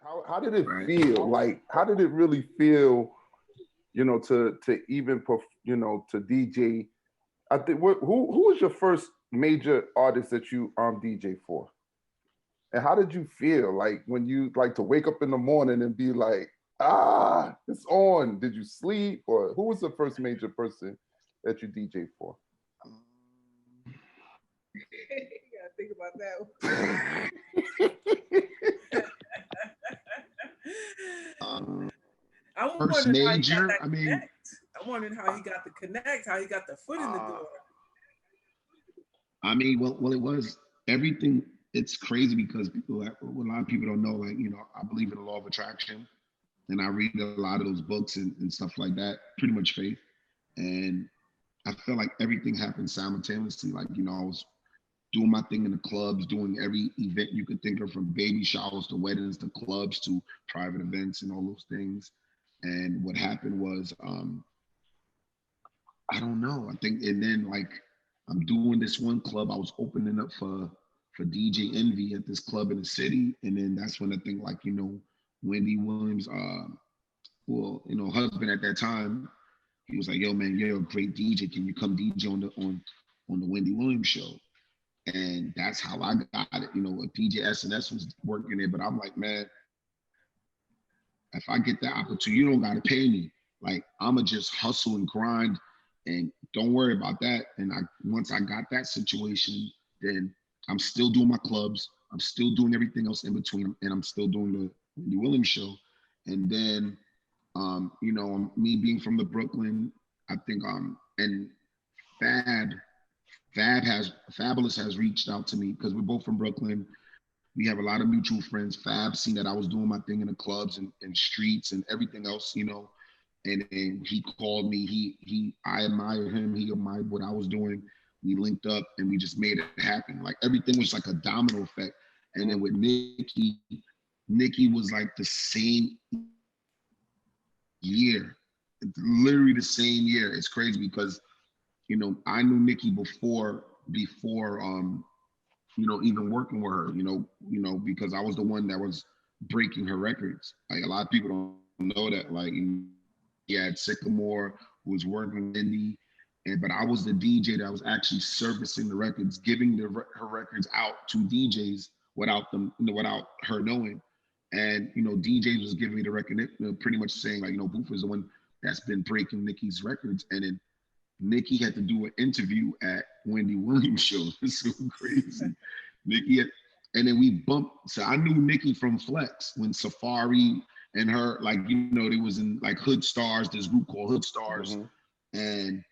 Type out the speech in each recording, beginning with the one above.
How did it right? feel? Like, how did it really feel? To even to DJ. I think who was your first major artist that you DJ for? And how did you feel like when you like to wake up in the morning and be like, it's on? Did you sleep, or who was the first major person that you DJ for? You gotta think about that Um, one. I'm First wondering how he got major. that I mean, connect. I'm wondering how he got the connect, how he got the foot in the uh, door. well, it was everything. It's crazy because people, what a lot of people don't know, like, I believe in the law of attraction, and I read a lot of those books and stuff like that, pretty much faith. And I feel like everything happened simultaneously. Like, I was doing my thing in the clubs, doing every event you could think of, from baby showers to weddings to clubs to private events and all those things. And what happened was, I don't know. I think, and then like I'm doing this one club. I was opening up for DJ Envy at this club in the city, and then that's when I think, like, Wendy Williams, well, husband at that time, he was like, "Yo, man, you're a great DJ. Can you come DJ on the Wendy Williams show?" And that's how I got it. DJ SNS was working there, but I'm like, man, if I get that opportunity, you don't got to pay me. Like, I'ma just hustle and grind, and don't worry about that. And once I got that situation, then I'm still doing my clubs. I'm still doing everything else in between, and I'm still doing the Wendy Williams show. And then, me being from the Brooklyn, I think, and Fab, Fabulous has reached out to me because we're both from Brooklyn. We have a lot of mutual friends. Fab seen that I was doing my thing in the clubs and streets and everything else, and he called me. I admired him. He admired what I was doing. We linked up and we just made it happen. Like, everything was like a domino effect. And then with Nikki was like the same year, literally the same year. It's crazy because I knew Nikki before even working with her, because I was the one that was breaking her records. Like, a lot of people don't know that. Like, he had Sycamore, who was working with Wendy, but I was the DJ that was actually servicing the records, giving her records out to DJs without her knowing. And DJs was giving me the record, pretty much saying, like, Boof is the one that's been breaking Nikki's records. And then Nikki had to do an interview at Wendy Williams show. It's so crazy. Nikki had, and then we bumped. So I knew Nikki from Flex when Safari and her, like, they was in like Hood Stars, this group called Hood Stars. Mm-hmm. And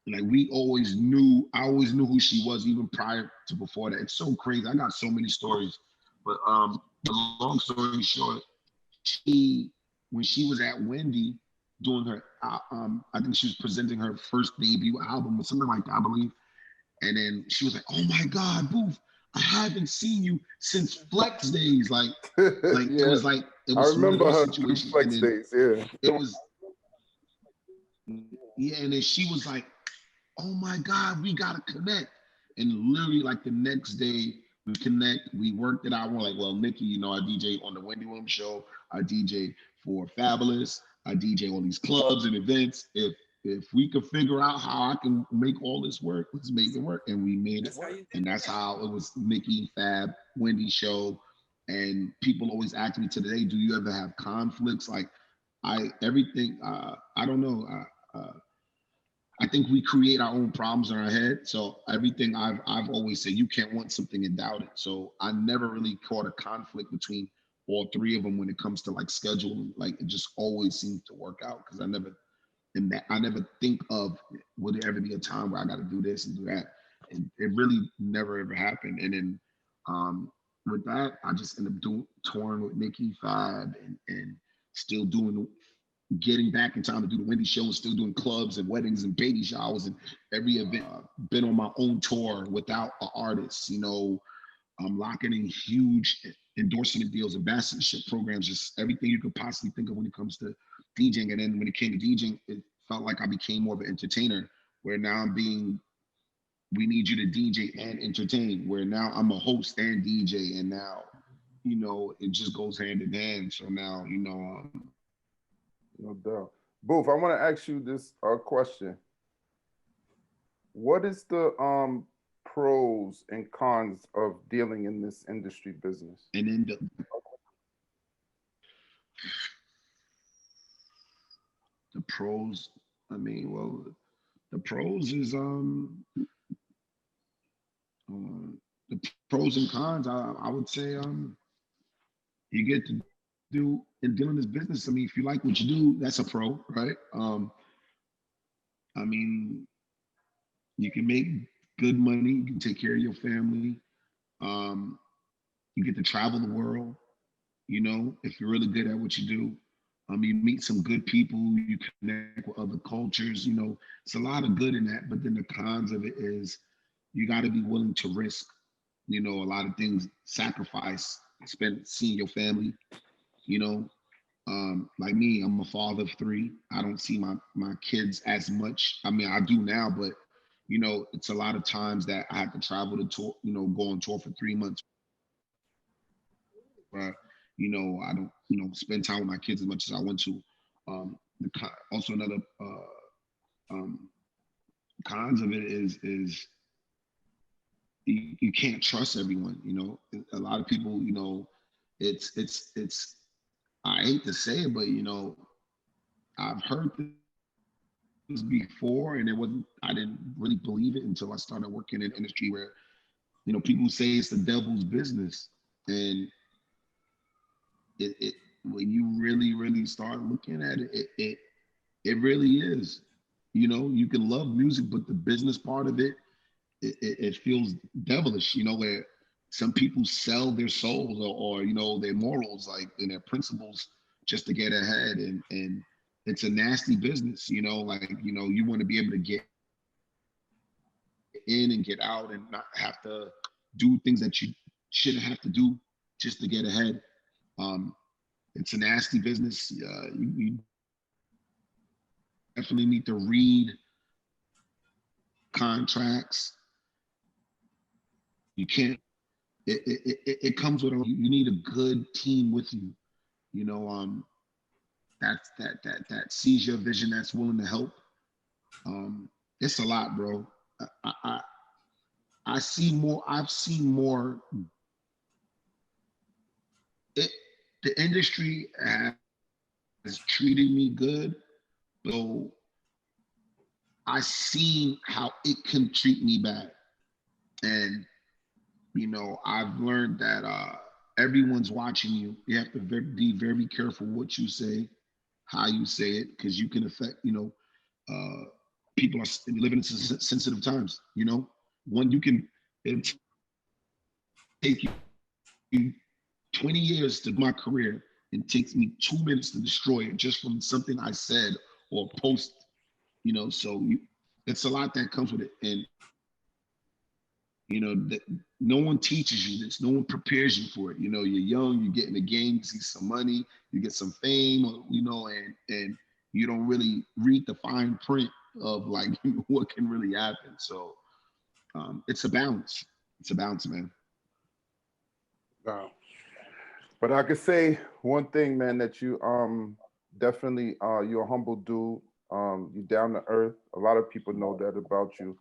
like, I always knew who she was even prior to before that. It's so crazy. I got so many stories. But the long story short, when she was at Wendy doing her, I think she was presenting her first debut album or something like that, I believe. And then she was like, "Oh my God, Boof, I haven't seen you since Flex days." Like Yeah, it I was one of remember those her situations. And Flex then days. Yeah. it was, yeah, and then she was like, "Oh my God, we gotta connect." And literally, like, the next day, we connect. We worked it out. We're like, "Well, Nikki, I DJ on the Wendy Williams show. I DJ for Fabulous. I DJ on these clubs and events. If we could figure out how I can make all this work, let's make it work." And we made it That's how work. you did And that's that. how it was Nikki, Fab, Wendy show. And people always ask me to today, "Do you ever have conflicts?" Like, everything. I don't know. I think we create our own problems in our head. So everything I've always said, you can't want something and doubt it. So I never really caught a conflict between all three of them when it comes to like scheduling. Like, it just always seems to work out because I never think of, would there ever be a time where I got to do this and do that, and it really never ever happened. And then with that, I just ended up touring with Nikki, Fab, and still getting back in time to do the Wendy show and still doing clubs and weddings and baby showers and every event. Been on my own tour without an artist, I'm locking in huge endorsement deals, ambassadorship programs, just everything you could possibly think of when it comes to DJing. And then when it came to DJing, it felt like I became more of an entertainer, where now we need you to DJ and entertain, where now I'm a host and DJ. And now you know, it just goes hand in hand. So now, you know, No doubt. Boof, I want to ask you this question. What is the pros and cons of dealing in this industry business? and then the pros, I mean, well, the pros is the pros and cons. I would say you get to do in dealing this business. I mean, if you like what you do, that's a pro, right? I mean, you can make good money, you can take care of your family, um, you get to travel the world, you know, if you're really good at what you do. You meet some good people, you connect with other cultures, you know, it's a lot of good in that. But then the cons of it is you got to be willing to risk, you know, a lot of things, sacrifice, spend seeing your family, you know. Like me, I'm a father of three. I don't see my kids as much. I mean, I do now, but you know, it's a lot of times that I have to travel to tour, you know, go on tour for 3 months. You know, I don't, you know, spend time with my kids as much as I want to. Also another um, cons of it is you can't trust everyone. You know, a lot of people, you know, it's. I hate to say it, but you know, I've heard this before, and it wasn't. I didn't really believe it until I started working in an industry where, you know, people say it's the devil's business, and it when you really start looking at it, it really is. You know, you can love music, but the business part of it feels devilish. You know, where some people sell their souls or you know their morals, like and their principles, just to get ahead, and it's a nasty business. You know, like you know, you want to be able to get in and get out and not have to do things that you shouldn't have to do just to get ahead. Um, it's a nasty business. You definitely need to read contracts. You can't. It comes with you need a good team with you. You know, that sees your vision, that's willing to help. It's a lot, bro. I, I I see more. I've seen more. It, the industry has treated me good, so I seen how it can treat me bad, and you know I've learned that everyone's watching you. You have to be very careful what you say, how you say it, because you can affect. You know, people are living in sensitive times. You know, one you can it take you 20 years to my career. It takes me 2 minutes to destroy it just from something I said or post. You know, so it's a lot that comes with it, and you know, no one teaches you this. No one prepares you for it. You know, you're young, you get in the game, you see some money, you get some fame, you know, and you don't really read the fine print of like what can really happen. So it's a balance. It's a balance, man. Wow. But I could say one thing, man, that you definitely you're a humble dude. You down to earth. A lot of people know that about you.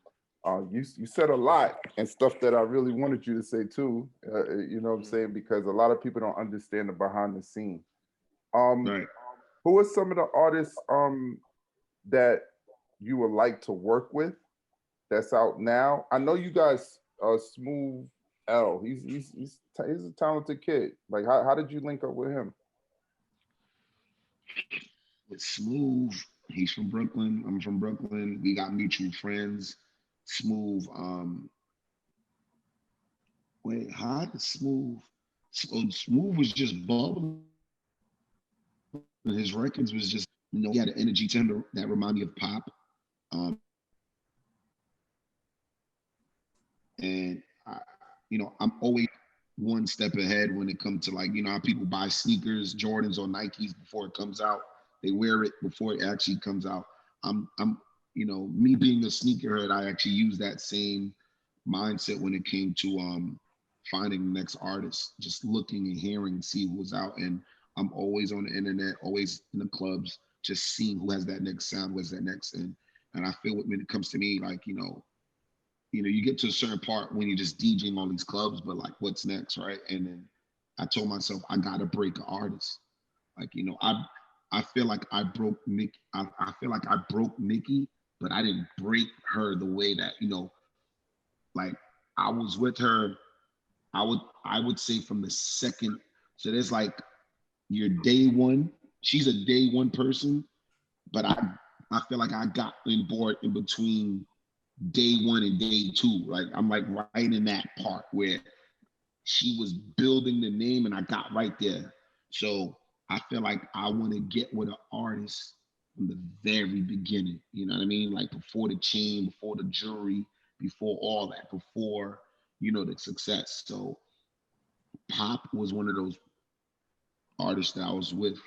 You said a lot and stuff that I really wanted you to say too. You know what I'm saying? Because a lot of people don't understand the behind the scene. Um, Right. who are some of the artists that you would like to work with that's out now? I know you guys Smooth L. He's a talented kid. Like how did you link up with him? With Smooth, he's from Brooklyn. I'm from Brooklyn. We got mutual friends. Smooth. Wait, how did Smooth? So Smooth was just bubbling. His records was just, you know, he had an energy to him that reminded me of pop. Um, and I, you know, I'm always one step ahead when it comes to like, you know, how people buy sneakers, Jordans or Nikes before it comes out. They wear it before it actually comes out. I'm, you know, me being a sneakerhead, I actually use that same mindset when it came to finding the next artist, just looking and hearing, see who was out. And I'm always on the internet, always in the clubs, just seeing who has that next sound, who has that next. And I feel when it comes to me, like, you get to a certain part when you're just DJing all these clubs, but like, what's next, right? And then I told myself I gotta break an artist. Like, I feel like I broke Nick. I feel like I broke Nicki, but I didn't break her the way that, like I was with her. I would say from the second. So there's like your day one. She's a day one person, but I feel like I got on board in between day one and day two. Like I'm like right in that part where she was building the name and I got right there. So I feel like I want to get with an artist from the very beginning. You know what I mean? Like before the chain, before the jury, before all that, before, the success. So Pop was one of those artists that I was with.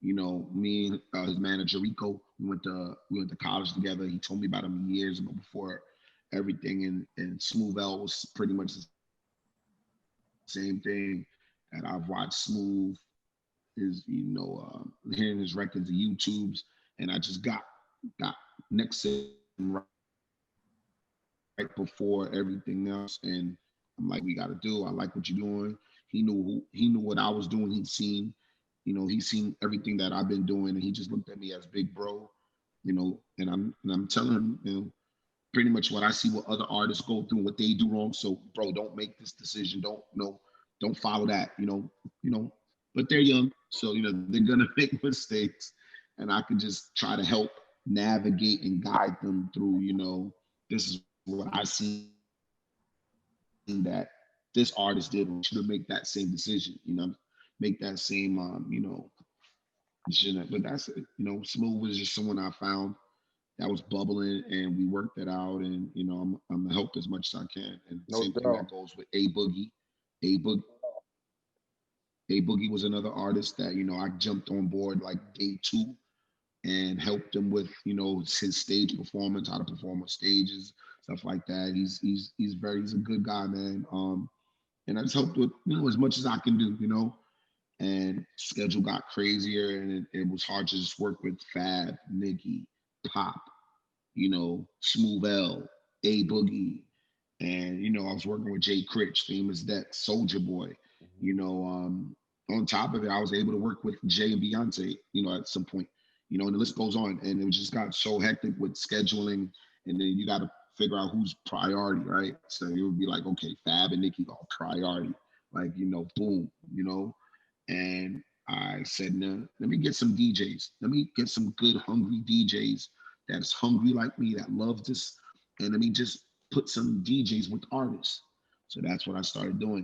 Me and his manager Rico, we went to college together. He told me about him years ago before everything. And Smooth L was pretty much the same thing. And I've watched Smooth, hearing his records, the YouTubes, and I just got next to him right before everything else. And I'm like, we got to do. I like what you're doing. He knew what I was doing. He's seen everything that I've been doing, and he just looked at me as big bro, And I'm telling him, pretty much what I see what other artists go through, what they do wrong. So, bro, don't make this decision. Don't follow that. But they're young, so they're gonna make mistakes, and I can just try to help navigate and guide them through. This is what I seen that this artist did. We should make that same decision. Make that same decision. But that's it. Smooth was just someone I found that was bubbling, and we worked it out. And I'm gonna help as much as I can. And No same thing doubt. that goes with A Boogie. A Boogie. A Boogie was another artist that I jumped on board like day two and helped him with his stage performance, how to perform on stages, stuff like that. He's a good guy, man. And I just helped with as much as I can do. And schedule got crazier, and it was hard to just work with Fab, Nicki, Pop, Smooth L, A Boogie, and I was working with Jay Critch, Famous Dex, Soldier Boy. On top of it, I was able to work with Jay and Beyonce, at some point, and the list goes on. And it just got so hectic with scheduling, and then you got to figure out who's priority, right? So it would be like, okay, Fab and Nicki are priority, like boom, And I said, no, let me get some DJs. Let me get some good, hungry DJs that's hungry like me, that love this, and let me just put some DJs with artists. So that's what I started doing.